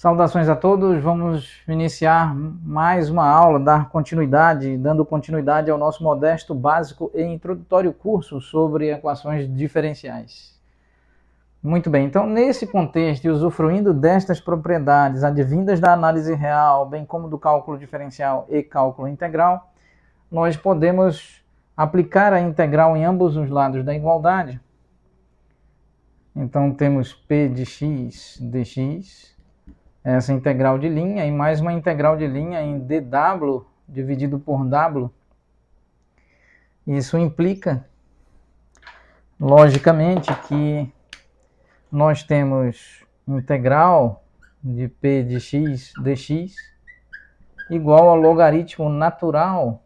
Saudações a todos, vamos iniciar mais uma aula, dando continuidade ao nosso modesto, básico e introdutório curso sobre equações diferenciais. Muito bem, então nesse contexto e usufruindo destas propriedades advindas da análise real, bem como do cálculo diferencial e cálculo integral, nós podemos aplicar a integral em ambos os lados da igualdade. Então temos p de x dx, essa integral de linha, e mais uma integral de linha em dw dividido por w. Isso implica, logicamente, que nós temos integral de p de x dx igual ao logaritmo natural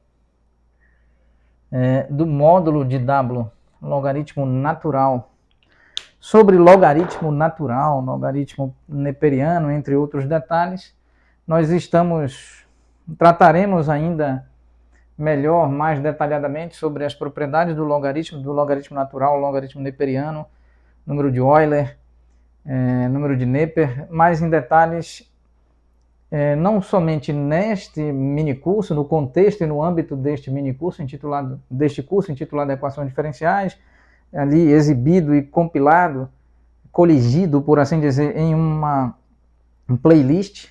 do módulo de w, logaritmo natural. Sobre logaritmo natural, logaritmo neperiano, entre outros detalhes, nós trataremos ainda melhor, mais detalhadamente, sobre as propriedades do logaritmo natural, logaritmo neperiano, número de Euler, número de Neper, mais em detalhes, não somente neste minicurso, no contexto e no âmbito deste minicurso intitulado Equações Diferenciais, ali exibido e compilado, coligido, por assim dizer, em uma playlist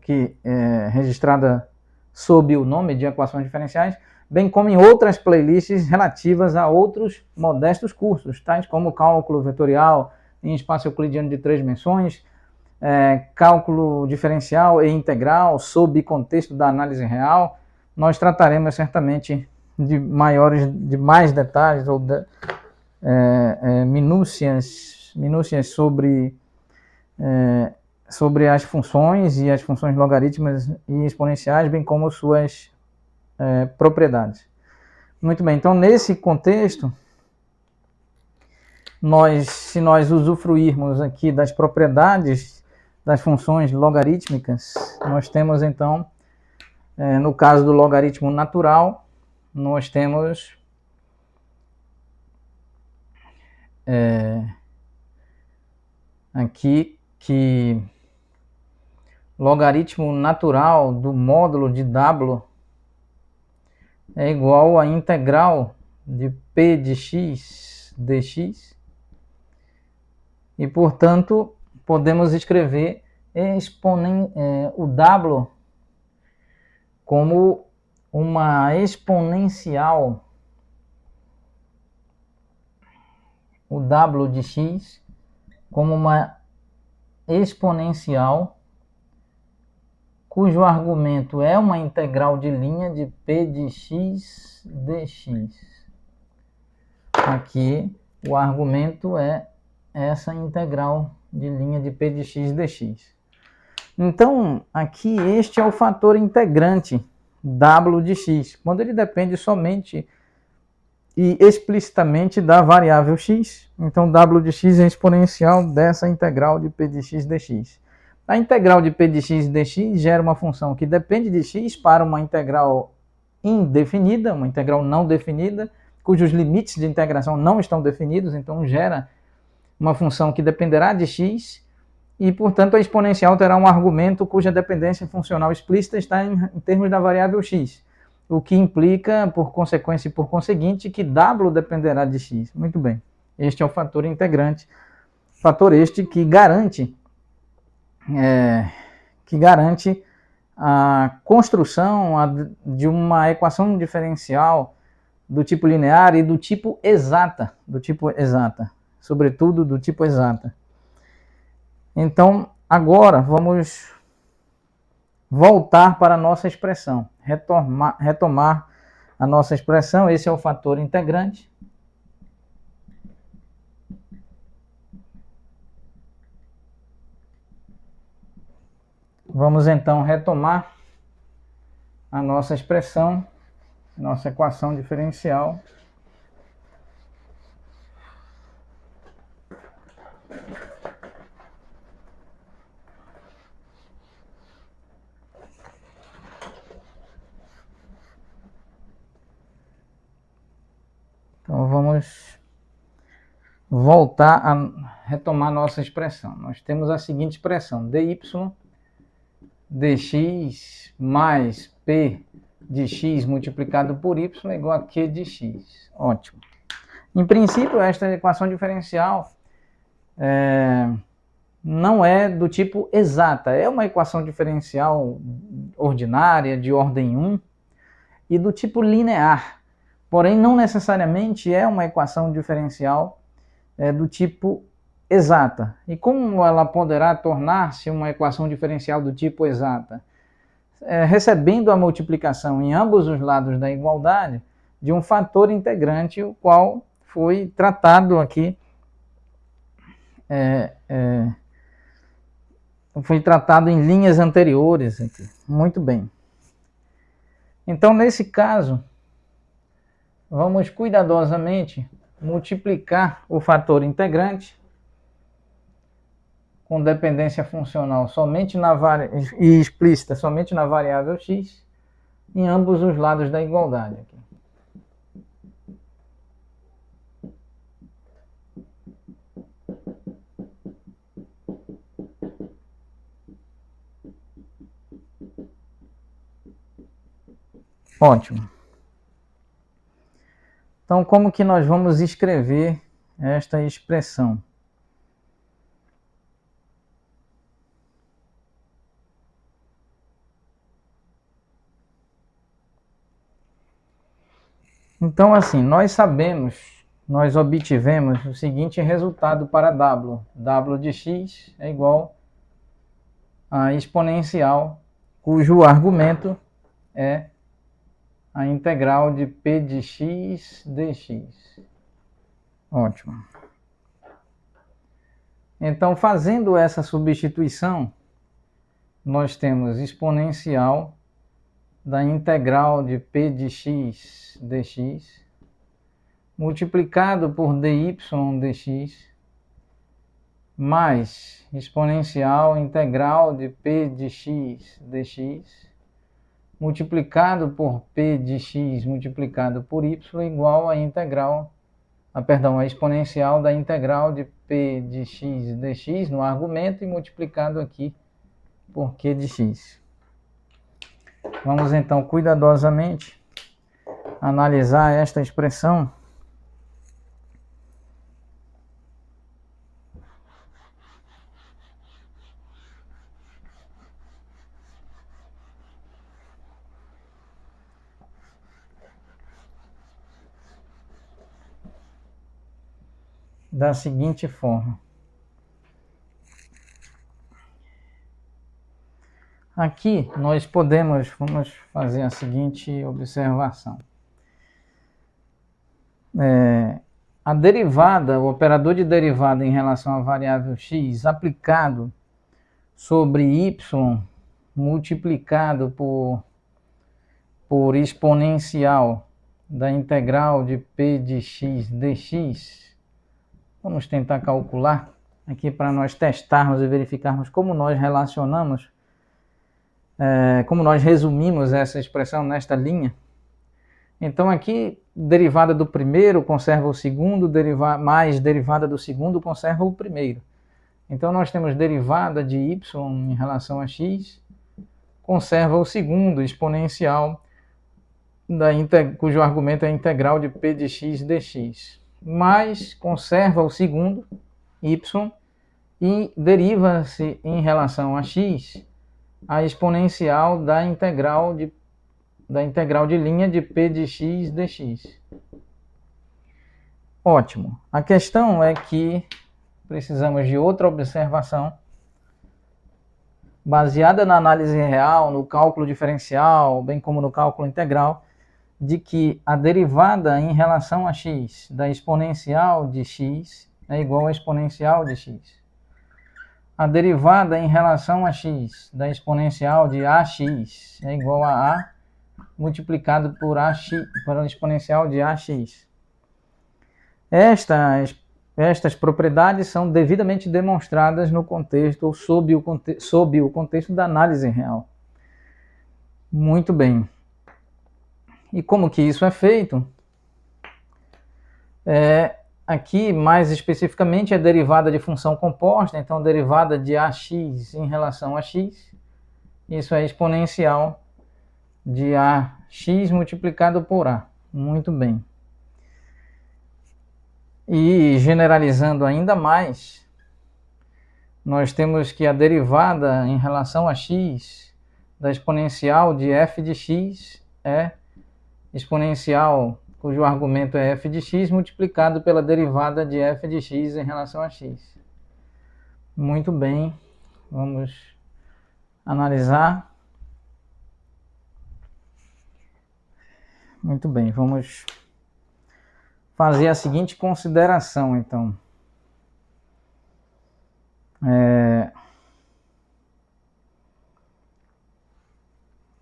que é registrada sob o nome de Equações Diferenciais, bem como em outras playlists relativas a outros modestos cursos, tais como cálculo vetorial em espaço euclidiano de 3 dimensões, cálculo diferencial e integral sob contexto da análise real. Nós trataremos certamente de mais detalhes ou minúcias sobre as funções e as funções logarítmicas e exponenciais, bem como suas propriedades. Muito bem, então nesse contexto, se nós usufruirmos aqui das propriedades das funções logarítmicas, nós temos então, no caso do logaritmo natural, nós temos aqui que logaritmo natural do módulo de w é igual à integral de p de x dx, e portanto podemos escrever o w como uma exponencial, o w de x como uma exponencial cujo argumento é uma integral de linha de p de x dx. Aqui o argumento é essa integral de linha de p de x dx. Então, aqui este é o fator integrante w de x, quando ele depende somente e explicitamente da variável x. Então w de x é exponencial dessa integral de p de x dx. A integral de p de x dx gera uma função que depende de x para uma integral indefinida, uma integral não definida, cujos limites de integração não estão definidos, então gera uma função que dependerá de x, e portanto a exponencial terá um argumento cuja dependência funcional explícita está em termos da variável x, o que implica, por consequência e por conseguinte, que w dependerá de x. Muito bem, este é o fator integrante, fator este que garante a construção de uma equação diferencial do tipo linear e do tipo exata, sobretudo do tipo exata. Então, agora vamos voltar para a nossa expressão, retomar a nossa expressão. Esse é o fator integrante. Vamos então retomar a nossa expressão, nossa equação diferencial. Então vamos voltar a retomar nossa expressão. Nós temos a seguinte expressão: dy dx mais p de x multiplicado por y é igual a q de x. Ótimo. Em princípio, esta equação diferencial não é do tipo exata, é uma equação diferencial ordinária, de ordem 1, e do tipo linear. Porém, não necessariamente é uma equação diferencial do tipo exata. E como ela poderá tornar-se uma equação diferencial do tipo exata? Recebendo a multiplicação em ambos os lados da igualdade de um fator integrante, o qual foi tratado aqui, foi tratado em linhas anteriores aqui. Muito bem. Então, nesse caso, vamos cuidadosamente multiplicar o fator integrante com dependência funcional somente e explícita somente na variável x em ambos os lados da igualdade. Aqui. Ótimo. Então, como que nós vamos escrever esta expressão? Então, assim, nós obtivemos o seguinte resultado para W. W de x é igual a exponencial, cujo argumento é a integral de p de x dx. Ótimo. Então, fazendo essa substituição, nós temos exponencial da integral de p de x dx multiplicado por dy dx mais exponencial integral de p de x dx multiplicado por p de x multiplicado por y igual a a exponencial da integral de p de x dx no argumento e multiplicado aqui por q de x. Vamos então cuidadosamente analisar esta expressão. Da seguinte forma. Aqui nós vamos fazer a seguinte observação. A derivada, o operador de derivada em relação à variável x aplicado sobre y multiplicado por exponencial da integral de p de x dx. Vamos tentar calcular aqui para nós testarmos e verificarmos como nós relacionamos, como nós resumimos essa expressão nesta linha. Então aqui, derivada do primeiro conserva o segundo, mais derivada do segundo conserva o primeiro. Então nós temos derivada de y em relação a x, conserva o segundo exponencial, cujo argumento é a integral de p de x dx. Mais conserva o segundo, y, e deriva-se em relação a x a exponencial da integral de linha de p de x dx. Ótimo. A questão é que precisamos de outra observação baseada na análise real, no cálculo diferencial, bem como no cálculo integral, de que a derivada em relação a x da exponencial de x é igual a exponencial de x. A derivada em relação a x da exponencial de ax é igual a a multiplicado por a exponencial de ax. Estas propriedades são devidamente demonstradas no contexto ou sob o contexto da análise real. Muito bem. E como que isso é feito? Aqui, mais especificamente, é derivada de função composta, então derivada de ax em relação a x Isso é exponencial de AX multiplicado por A. Muito bem. E generalizando ainda mais, nós temos que a derivada em relação a x da exponencial de f de x é exponencial cujo argumento é f de x multiplicado pela derivada de f de x em relação a x. Muito bem, vamos analisar. Muito bem, vamos fazer a seguinte consideração, então.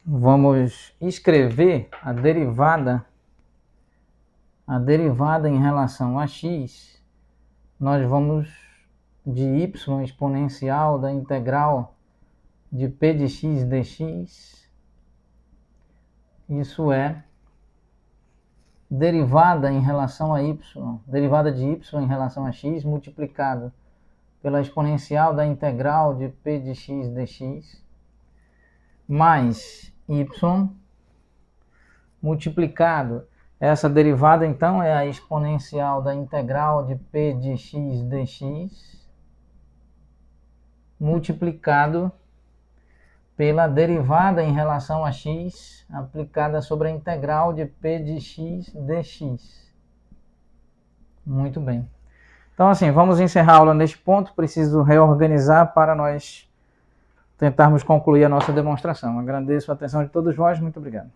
Vamos escrever a derivada em relação a x. Nós vamos de y exponencial da integral de p de x dx. Isso é derivada em relação a y, derivada de y em relação a x multiplicado pela exponencial da integral de p de x dx mais y multiplicado, essa derivada então é a exponencial da integral de p de x dx multiplicado pela derivada em relação a x aplicada sobre a integral de p de x dx. Muito bem. Então assim, vamos encerrar a aula neste ponto, preciso reorganizar para nós tentarmos concluir a nossa demonstração. Agradeço a atenção de todos vós, muito obrigado.